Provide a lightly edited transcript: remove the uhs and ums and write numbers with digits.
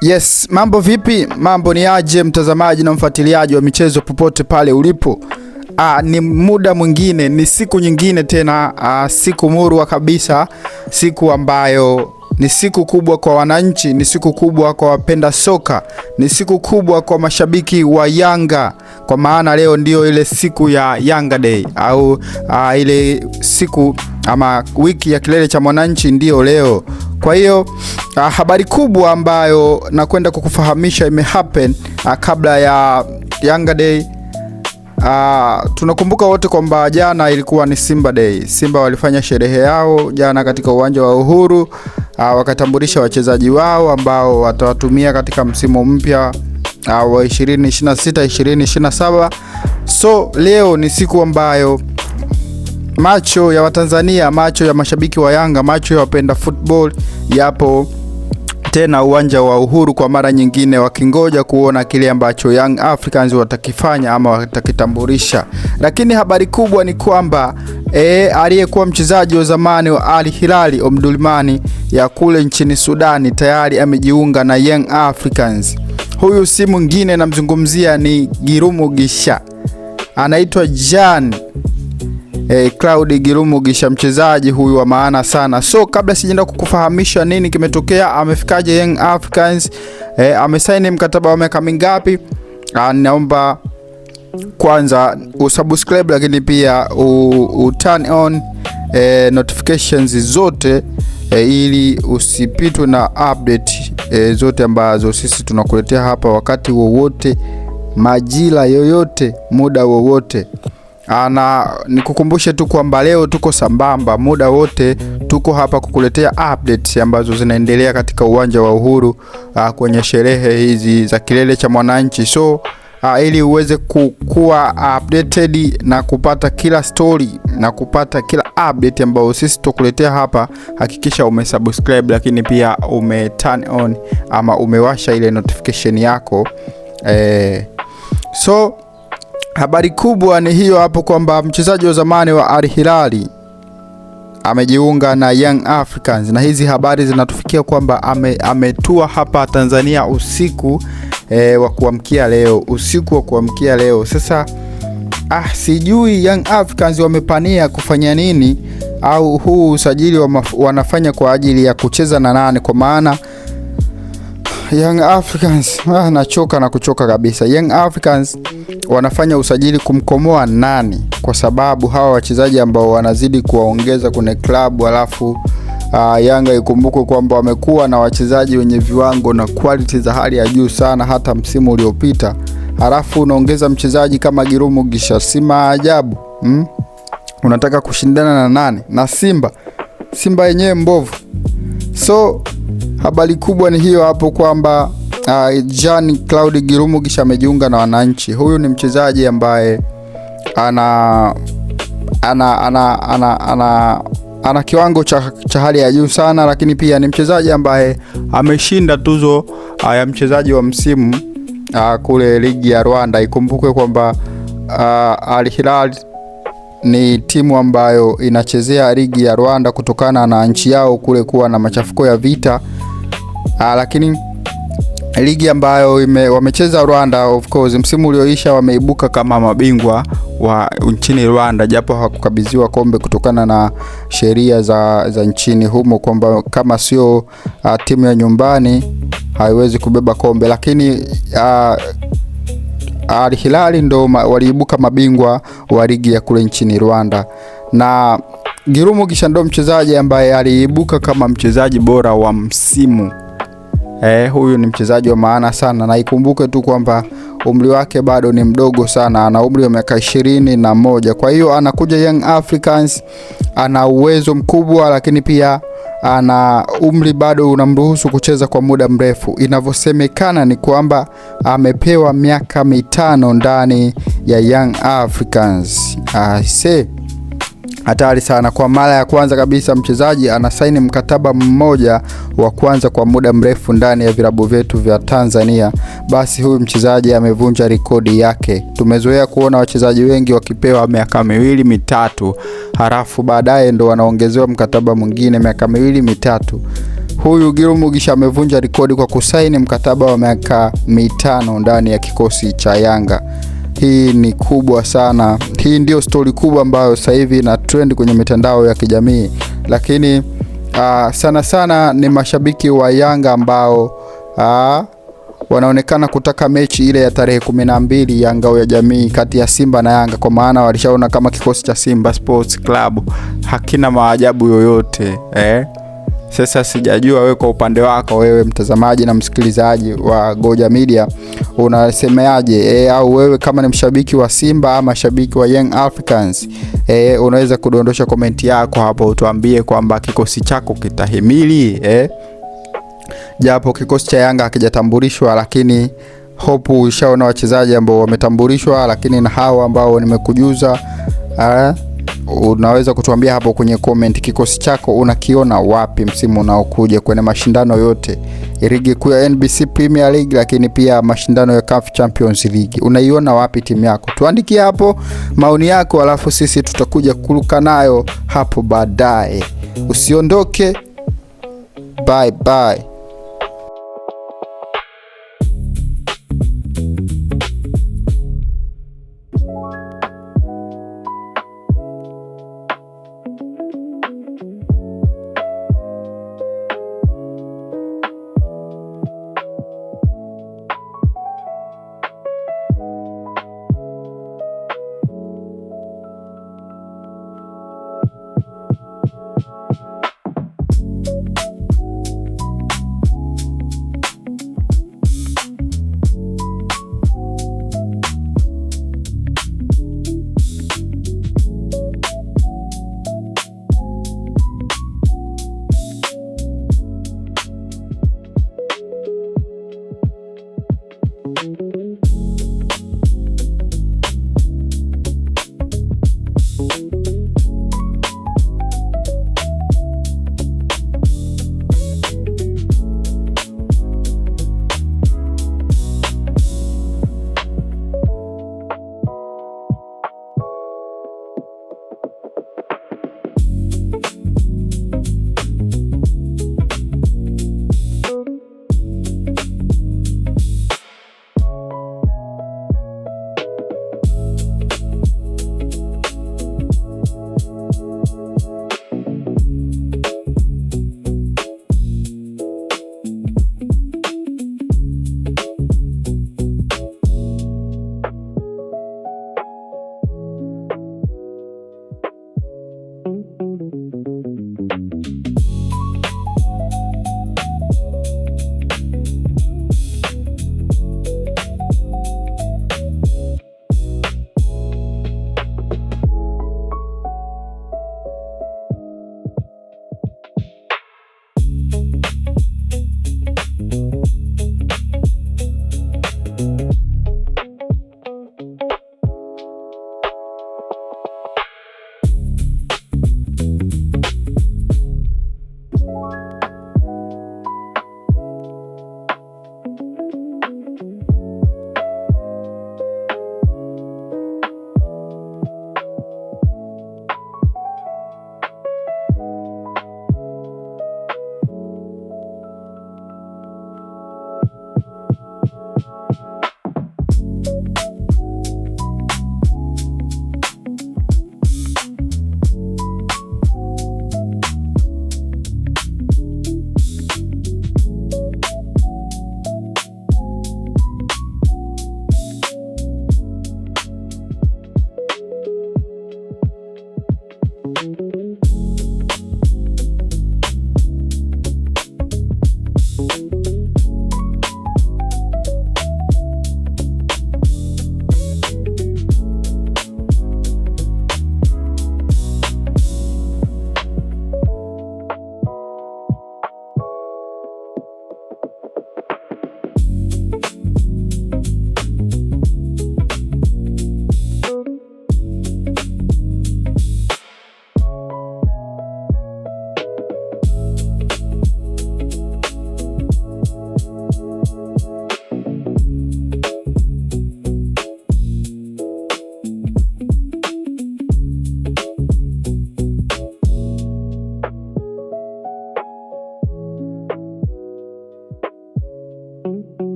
Yes, mambo vipi? Mambo ni aje mtazamaji na mfuatiliaji wa michezo popote pale ulipo. Ni muda mwingine, ni siku nyingine tena, siku murwa kabisa, siku ambayo ni siku kubwa kwa wananchi, ni siku kubwa kwa wapenda soka, ni siku kubwa kwa mashabiki wa Yanga, kwa maana leo ndio ile siku ya Yanga Day au ile siku ama wiki ya kilele cha mwananchi ndio leo. Kwa hiyo habari kubwa ambayo nakwenda kukufahamisha imehappen kabla ya Yanga Day. Tunakumbuka wote kwamba jana ilikuwa ni Simba Day. Simba walifanya sherehe yao jana katika uwanja wa Uhuru, wakatambulisha wachezaji wao ambao watawatumia katika msimu mpya wa 2026-2027. So leo ni siku ambayo macho ya Watanzania, macho ya mashabiki wa Yanga, macho ya wapenda football yapo tena uwanja wa Uhuru kwa mara nyingine, wakingoja kuona kile ambacho Young Africans watakifanya ama watakitambulisha. Lakini habari kubwa ni kwamba aliyekuwa mchezaji wa zamani wa Al Hilal Omdurman ya kule nchini Sudani tayari amejiunga na Young Africans. Huyu si mwingine, namzungumzia ni Girumu Gisha. Anaitwa Jean Claude Girumu Gisha, mchezaji huyu wa maana sana. So kabla sijaenda kukufahamisha nini kimetokea, amefikaje Young Africans, amesaini mkataba wa miaka mingapi, naomba kwanza usubscribe, lakini pia turn on notifications zote ili usipitwe na update zote ambazo sisi tunakuletea hapa wakati wowote, majira yoyote, muda wowote. Nikukumbushe tu kwamba leo tuko sambamba, muda wote tuko hapa kukuletea updates ambazo zinaendelea katika uwanja wa Uhuru kwenye sherehe hizi za kilele cha mwananchi. So ili uweze kuwa updated na kupata kila story na kupata kila update ambayo sisi tukuletea hapa, hakikisha umesubscribe, lakini pia turn on ama umewasha ile notification yako. So habari kubwa ni hiyo hapo kwamba mchezaji wa zamani wa Al Hilal amejiunga na Young Africans, na hizi habari zinatufikia kwamba ametua hapa Tanzania usiku wa kuamkia leo. Sasa sijui Young Africans wamepania kufanya nini, au huu usajili wanafanya kwa ajili ya kucheza na nani? Kwa maana Young Africans kuchoka kabisa. Young Africans wanafanya usajili kumkomoa nani? Kwa sababu hawa wachezaji ambao wanazidi kuwaongeza kwenye klabu, alafu Yanga ikumbukwe kwamba wamekuwa na wachezaji wenye viwango na quality za hali ya juu sana hata msimu uliopita, halafu unaongeza mchezaji kama Girumu Gisha. Si maajabu. Unataka kushindana na nani? Na Simba yenyewe mbovu. So habari kubwa ni hiyo hapo kwamba Jean Claude Girumu Gisha amejiunga na wananchi. Huyu ni mchezaji ambaye ana kiwango cha hali ya juu sana, lakini pia ni mchezaji ambaye ameshinda tuzo ya mchezaji wa msimu kule ligi ya Rwanda. Ikumbukwe kwamba Al Hilal ni timu ambayo inachezea ligi ya Rwanda kutokana na nchi yao kule kuwa na machafuko ya vita, lakini ligi ambayo wamecheza Rwanda, of course msimu ulioisha wameibuka kama mabingwa wa nchini Rwanda, japo hawakukabidhiwa kombe kutokana na sheria za nchini humo kwamba kama sio timu ya nyumbani haiwezi kubeba kombe. Lakini Al Hilal ndo waliibuka mabingwa wa ligi ya kule nchini Rwanda, na Girumu Gisha ndo mchezaji ambaye aliibuka kama mchezaji bora wa msimu. Huyu ni mchezaji wa maana sana, na ikumbuke tu kwamba umri wake bado ni mdogo sana, ana umri wa miaka 21. Kwa hiyo anakuja Young Africans, ana uwezo mkubwa, lakini pia ana umri bado unamruhusu kucheza kwa muda mrefu. Inavyosemekana ni kwamba amepewa miaka 5 ndani ya Young Africans. Hatari sana. Kwa mara ya kwanza kabisa mchezaji anasaini mkataba mmoja wa kwanza kwa muda mrefu ndani ya vilabu vyetu vya Tanzania. Basi huyu mchezaji amevunja rekodi yake. Tumezoea kuona wachezaji wengi wakipewa miaka 2 mitatu, halafu baadaye ndo wanaongezewa mkataba mwingine miaka 2 mitatu. Huyu Gill Mugisha amevunja rekodi kwa kusaini mkataba wa miaka 5 ndani ya kikosi cha Yanga. Hii ni kubwa sana. Hii ndio story kubwa ambayo sasa hivi ina trend kwenye mitandao ya kijamii. Lakini sana sana ni mashabiki wa Yanga ambao wanaonekana kutaka mechi ile ya tarehe 12 ya ngao ya jamii kati ya Simba na Yanga, kwa maana walishaona kama kikosi cha Simba Sports Club hakina maajabu yoyote. Sasa sijajua wewe kwa upande wako, wewe mtazamaji na msikilizaji wa Goja Media, unasemeaje? Au wewe kama ni mshabiki wa Simba ama shabiki wa Young Africans, unaweza kudondosha komenti yako hapo, utuambie kwamba kikosi chako kitahimili. Japo kikosi cha Yanga hakijatambulishwa, lakini hope ushaona wachezaji ambao wametambulishwa, lakini na hao ambao nimekujuza. Unaweza kutuambia hapo kwenye comment, kikosi chako unakiona wapi msimu unaokuja kwenye mashindano yote, ligi kuu ya NBC Premier League, lakini pia mashindano ya CAF Champions League. Unaiona wapi timu yako? Tuandikie hapo maoni yako, alafu sisi tutakuja kuruka nayo hapo baadaye. Usiondoke. Bye bye.